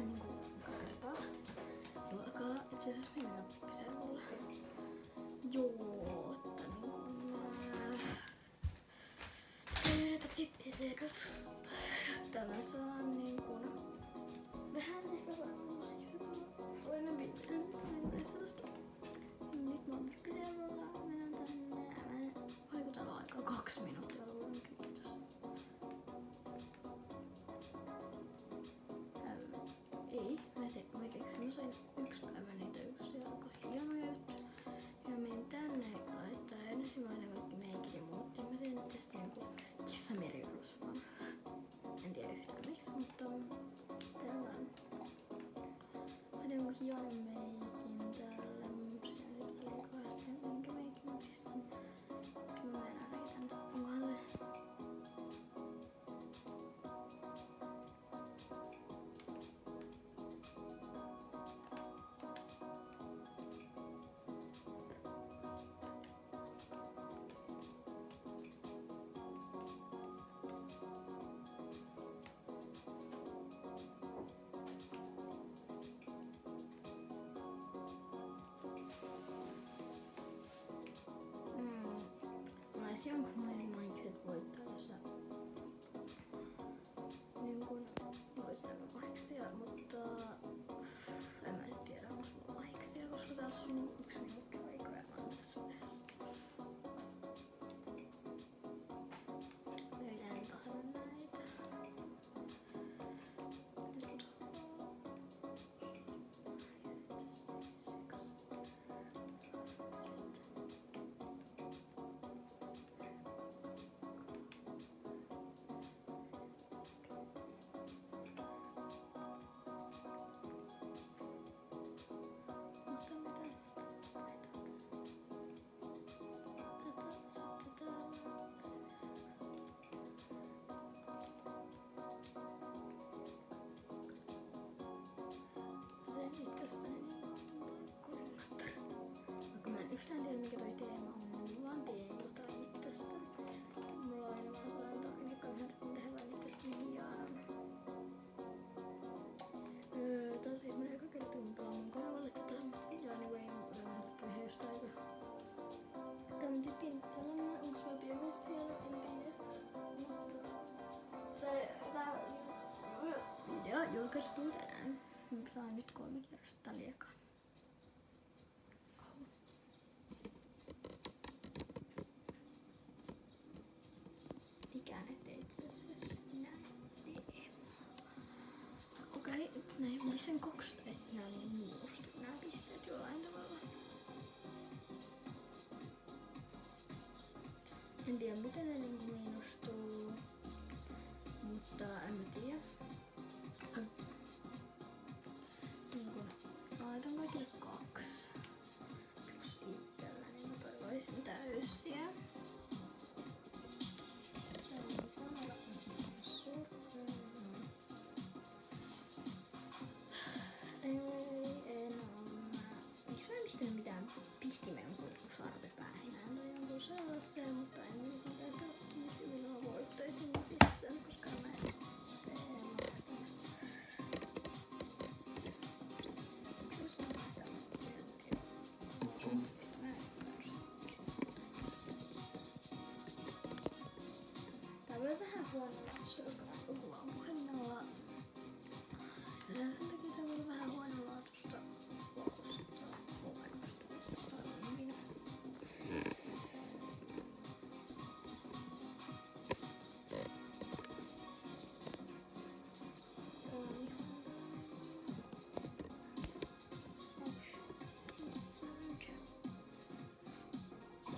ihan niinku kertaa. Alkaa itse asiassa mennä piservolle. Joo, että niinku näitä pippiserot. Jotta mä saan niinku vähän ehkä varmaan toinen pippinen tai sellaista. Nyt mä oon pippiservolla, menen tänne. Voiko täällä aikaa 2 minuuttia olla kiitos. Ei, mä keksin, mä sain 1 päivä niitä yksiä aika hienoja juttuja. Ja menin tänne laittaa ensimmäinen kaikki meikit ja muut. Ja mä tein tästä joku kissameriurusvan. En tiedä yhtään miksi, mutta tällainen. Mä tein joku hienon meikin tällä. Siellä nyt oli kahdesti minkä meikin mä pistän. Mutta mä enää riitän. Onkohan se? Jonkun mainikset voittaa tuossa niin kun voisi olla vahiksia, mutta en mä nyt tiedä onko mulla vahiksia, koska täällä on niin 1 minuutti aikaa ja mä oon tässä vaiheessa. Löydän tahdon näitä. Yhtään tiedä mikä toi teema on, mä vaan teen jotain nyt tästä. Mulla on aina vaan sellainen tekniikka, että mä yritän tehdä vaan nyt tästä hiljaa. Tää on siis mun eka kerta kun pelaan mun kanavalle tätä. Ja anyway, mä olen puheesta aika räntipinttälänä. Onko sä tiennyt siellä? En tiedä. Mutta tää video julkaistuu tänään. Mä saan nyt 3 kierrosta liekaa. Näin mä sen 12 nää on niin mustat nää pisteet jollain tavalla. En tiedä miten ne niinku miinustuu, mutta en mä tiedä. Niinku laitan kaikille 2. Plus itselläni mä toivoisin täysiä. Pistimen kuin sarvipäähinään tai jonkun sellaiseen, mutta en mitenkään se ole hyvin mä voittaisin pistän, koska mä en tää voi vähän huonolla, koska mä puhutaan puhelimella. Sen takia tää voi vähän huonolaatusta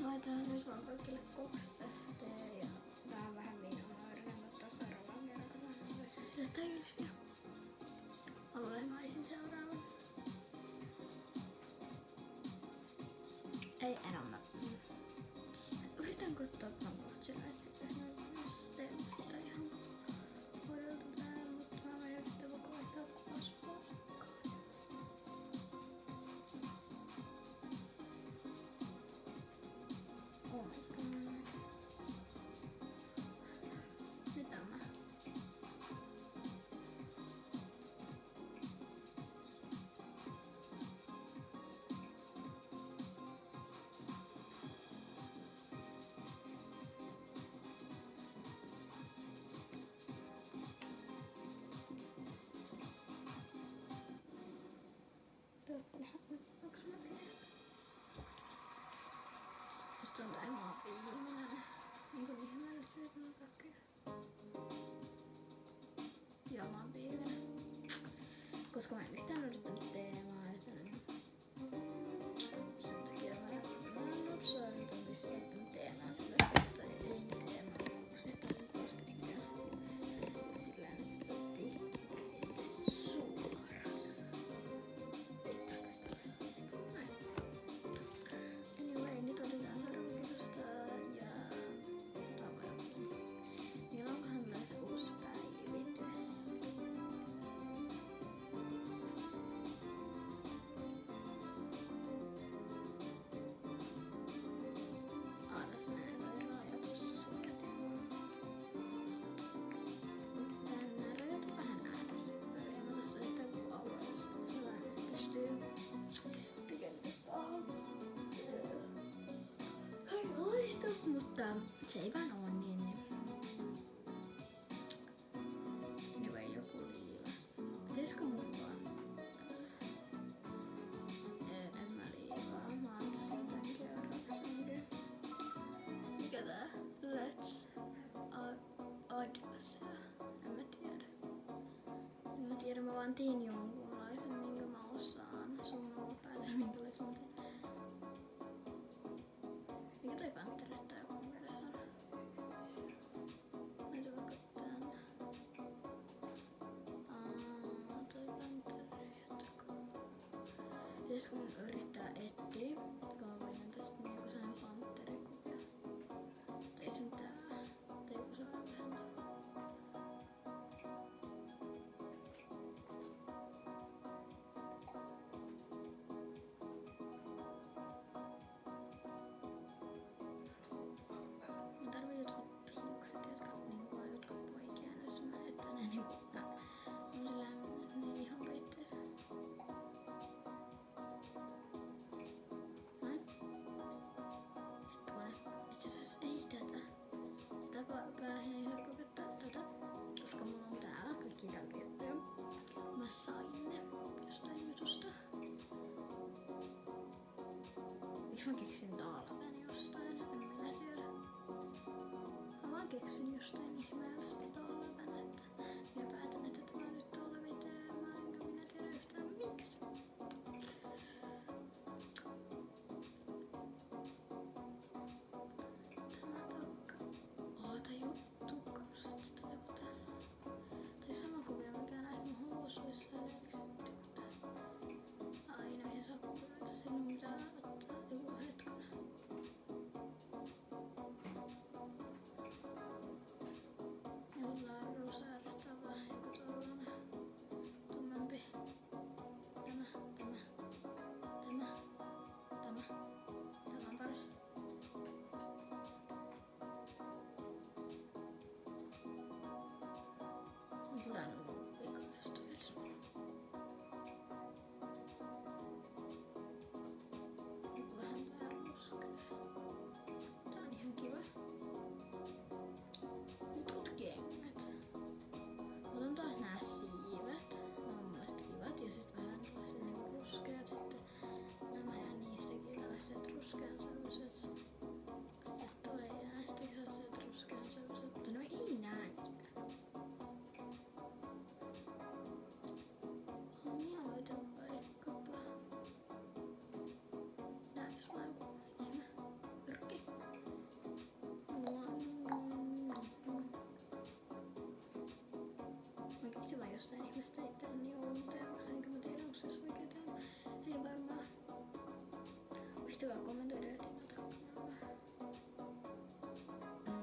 laitan nyt vaan kaikille 2 tähteä ja vähän viinaa. Mä yritän ottaa seuraavan kerran. Sitä täysiä. Olemmaisin seuraavan. Ei enemmän. Yritän katsoa ruotsalaisista. Se on ihan hoidolta täällä, mutta mä voin yrittää koko ajan kasvaa. Oh my god. Mitä mä? Ilman viimeinen. Koska mä en yhtään yrittänyt teemaa, joten sen takia mä nopsaan yritän pistää tämän teemaan sillä, että ei teemaa. Siis toinen kuulostikkää. Sillä nyt otti suoras. Näin. Anyway, nyt otetaan seuraavaksi ja tavoja. Meillä on vähän näitä uusi päivitys. Tässä näin toi rajat suojatin. Tänään rajat on vähän ärsyttäviä. Mä tässä yritän kun alueellista. Se vähän pystyy tekemään pahaa. Kaikenlaista, mutta se ei vaan oo niin. Anyway, joku liivas. Pitäisikö mun vaan? En mä liivaa. Mä oon tässä jotain kerroksenkin. Mikä tää? Let's Advanced. En mä tiedä. En mä tiedä, mä vaan tiin jonkunlaisen, minkä mä osaan. Sun on päätä, minkälaisen mä tiin. Mikä toi Panteri tai joku mun mielestä on? Näitä vaikka tänne. Toi Panteri, jättäkö? Pitäisikö mun yrittää etsiä? Kaavoinen tästä niinku sen Panterikuvia. Tai esim tää. Tai joku saa vähän. Mä tarvii jotkut hiukset, jotka niinku on jotkut poikiaines, että ne niinku on silleen, että ne ihan peitteet. Näin. Hetkonen. Itse asiassa ei tätä. Tätä pääsin ihan kokettaa tätä, koska mulla on täällä kaikki jälkeenpäin. Mä sain ne jostain jutusta. Miksi mä keksin talven jostain? En minä tiedä. Mä vaan keksin jostain ihmeellisesti talven, että minä päätän, että tämä on nyt talviteema, enkä minä tiedä yhtään miksi. Tämä takka. Oota juttukaset sitä joku täällä. Tai sama kuvia mikä näet mun housuissa edelliset. Aina ei saa kuvioita, sinun pitää ottaa joku hetkonen. Joku laadus ärsyttävää, joku tollanen tummempi. Tämä. Tämä on paras. Kyllä on ollut vikaista vielä. Joku vähän vääruskää. Tää on ihan kiva. Jotkut kengät. Otan taas nää siivet. Ne on mun mielestä kivat ja sit vähän tällaiset niinku ruskeat sitten. Nämä ja niistäkin tällaiset ruskean sellaiset. Sitten toi ja näistä sellaiset ruskean sellaiset. Mutta no ei näitä. On ihan löytä vaikkapa. Näis vaan joku ihme yrkki. Mä keksin vaan jostain ihmeestä itselleni Oulun teemaksi, enkä mä tiedä onko se edes oikea teema. Ei varmaan. Muistakaa kommentoida ja tingata.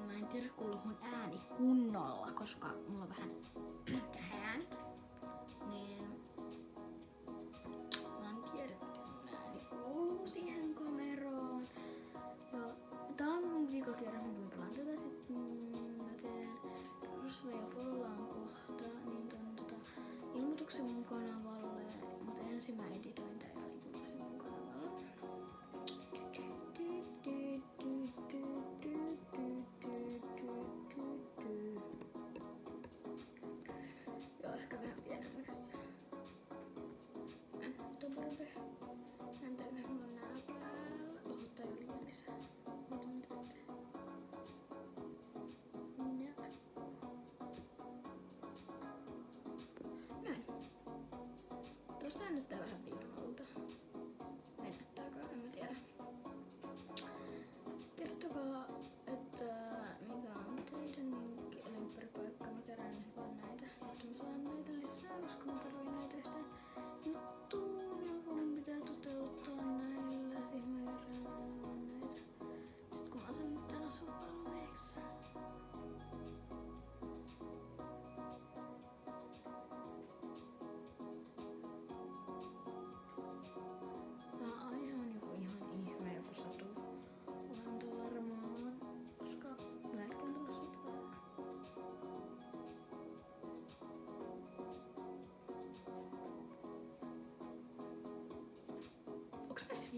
Mä en tiedä kuuluuko mun ääni kunnolla, koska mulla on vähän kähääni. Niin mä en tiedä miten mun ääni kuuluu siihen kameraan. Ja tää on mun vika kerran, kun mä pelaan tätä sit mä teen Rusva ja Pollaan kohta, niin ton ilmoituksen mun kanavalle. Mut ensin mä editoin tää ja ilmoituksen mun kanavalle.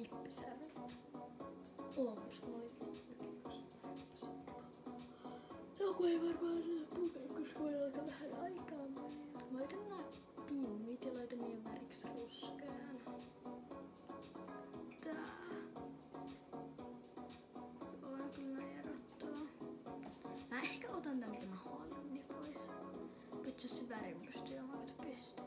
Hippisärvi. Oomus, kun oli Hippisärvi. Joku ei varmaan enää puhuta, koska voi alkaa vähän aikaa. Mä otan nää pinnit ja laitan niiden väriksi ruskean. Tää on kyllä erottava. Mä ehkä otan tän mitä mä haluan niin pois. Pitää se värin pystyy ja laita pystyy.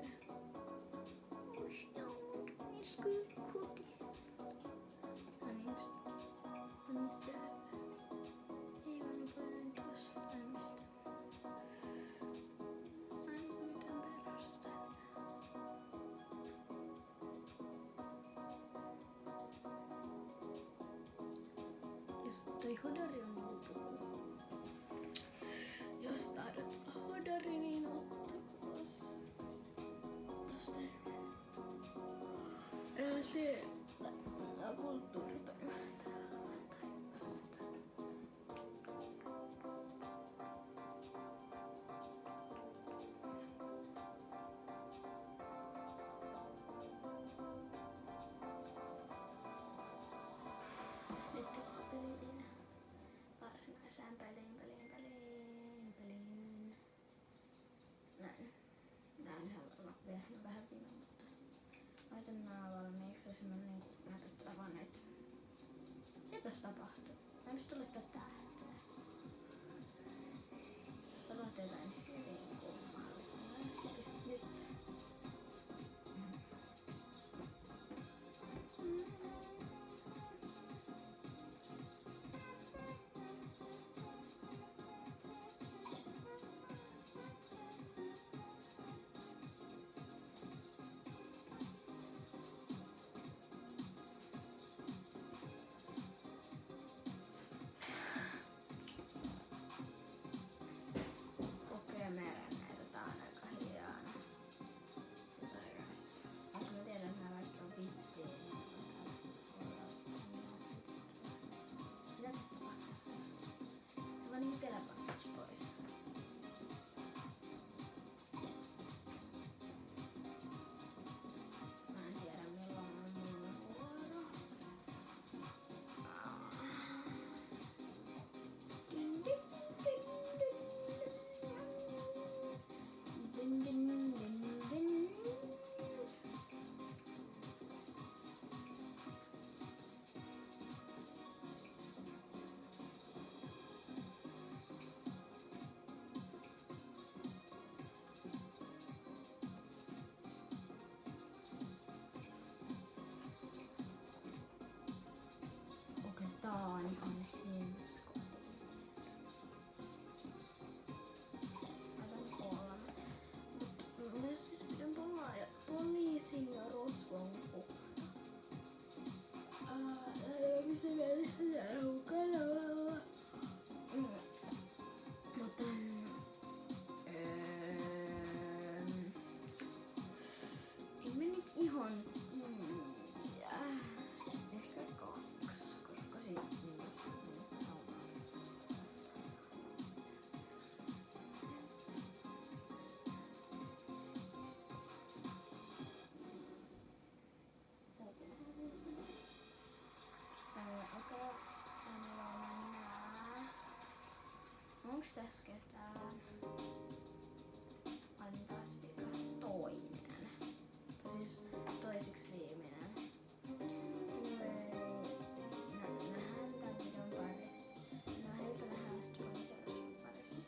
Toi hodari on niinku puku. Jos tahdot hodari, niin ottakas. Tosta ja se kulttuuritoimi täällä taivasta. Nyt pelin varsinaiseen peliin. Näin. Nää on ihan vähän vino, mutta laitan nää valmiiksi ja semmonen niinku näytettävä vaan näitä. Mitä tässä tapahtuu? Mä en just laittaa tähteä. Tässä laitetaan hyvin kummallisesti. Nyt. Tää on ihan hemsko. Aivan kolme. Myös siis pidän poliisin ja rosvon kohta. Missä mielessä tää on kanavalla? Mutta ei me nyt ihan tiedä. Ehkä kaksi, koska sitten onks tässä ketään?